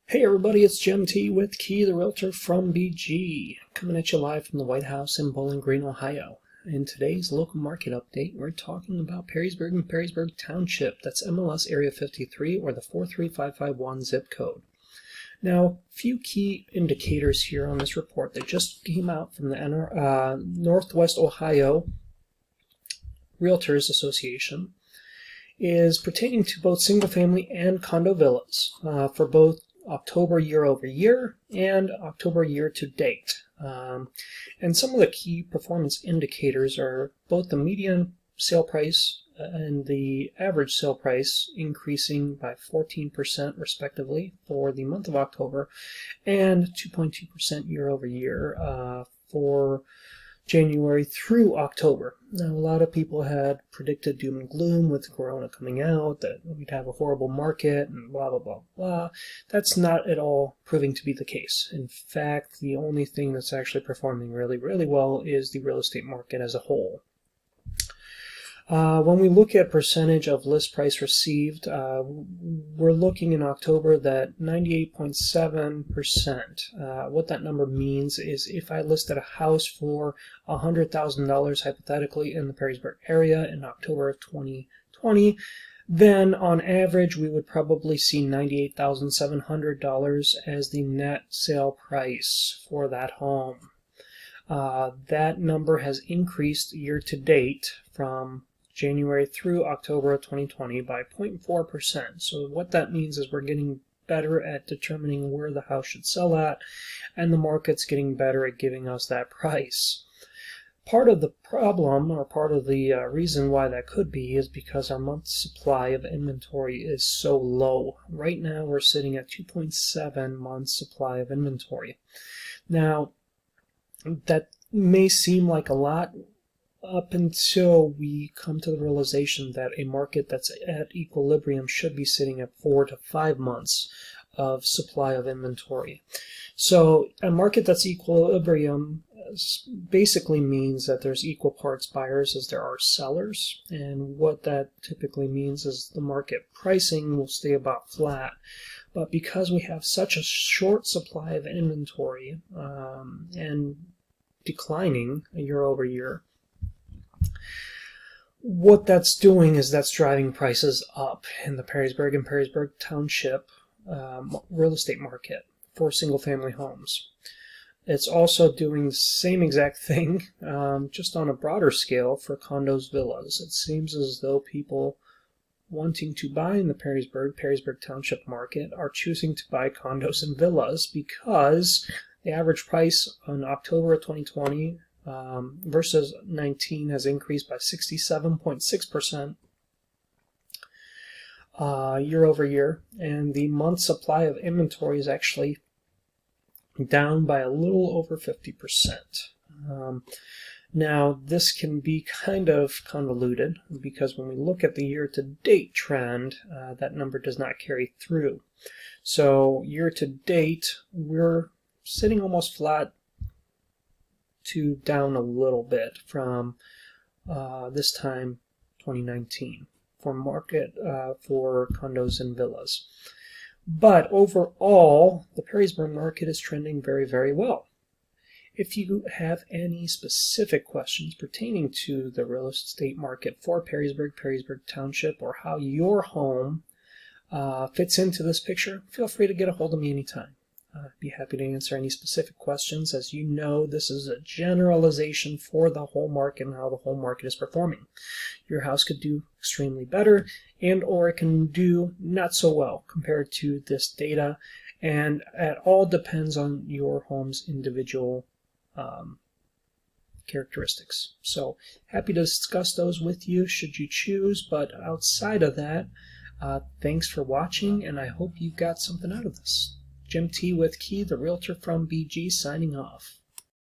Hey everybody, it's Jim T with Key, the Realtor from BG, coming at you live from the White House in Bowling Green, Ohio. In today's local market update, we're talking about Perrysburg and Perrysburg Township. That's MLS Area 53 or the 43551 zip code. Now, a few key indicators here on this report that just came out from the Northwest Ohio Realtors Association is pertaining to both single-family and condo villas for both October year-over-year and October year-to-date. And some of the key performance indicators are both the median sale price and the average sale price increasing by 14% respectively for the month of October and 2.2% year-over-year for January through October. Now, a lot of people had predicted doom and gloom with Corona coming out, that we'd have a horrible market and blah, blah, blah, blah. That's not at all proving to be the case. In fact, the only thing that's actually performing really, really well is the real estate market as a whole. When we look at percentage of list price received, we're looking in October that 98.7%. What that number means is if I listed a house for $100,000 hypothetically in the Perrysburg area in October of 2020, then on average we would probably see $98,700 as the net sale price for that home. That number has increased year to date from January through October of 2020 by 0.4%. So what that means is we're getting better at determining where the house should sell at, and the market's getting better at giving us that price. Part of the problem, or part of the reason why that could be, is because our month's supply of inventory is so low. Right now we're sitting at 2.7 months supply of inventory. Now, that may seem like a lot up until we come to the realization that a market that's at equilibrium should be sitting at 4 to 5 months of supply of inventory. So a market that's equilibrium basically means that there's equal parts buyers as there are sellers, and what that typically means is the market pricing will stay about flat. But because we have such a short supply of inventory and declining year over year, what that's doing is that's driving prices up in the Perrysburg and Perrysburg Township real estate market for single-family homes. It's also doing the same exact thing, just on a broader scale for condos, villas. It seems as though people wanting to buy in the Perrysburg Township market are choosing to buy condos and villas because the average price in October of 2020 versus 19 has increased by 67.6% year over year, and the month supply of inventory is actually down by a little over 50%. Now, this can be kind of convoluted because when we look at the year-to-date trend, that number does not carry through. So year-to-date, we're sitting almost flat to down a little bit from this time 2019 for market for condos and villas. But overall, the Perrysburg market is trending very, very well. If you have any specific questions pertaining to the real estate market for Perrysburg Township, or how your home fits into this picture, feel free to get a hold of me anytime. I'd be happy to answer any specific questions. As you know, this is a generalization for the whole market and how the whole market is performing. Your house could do extremely better, and or it can do not so well compared to this data, and it all depends on your home's individual characteristics. So happy to discuss those with you should you choose, but outside of that, thanks for watching, and I hope you got something out of this. Jim T with Key, the Realtor from BG, signing off.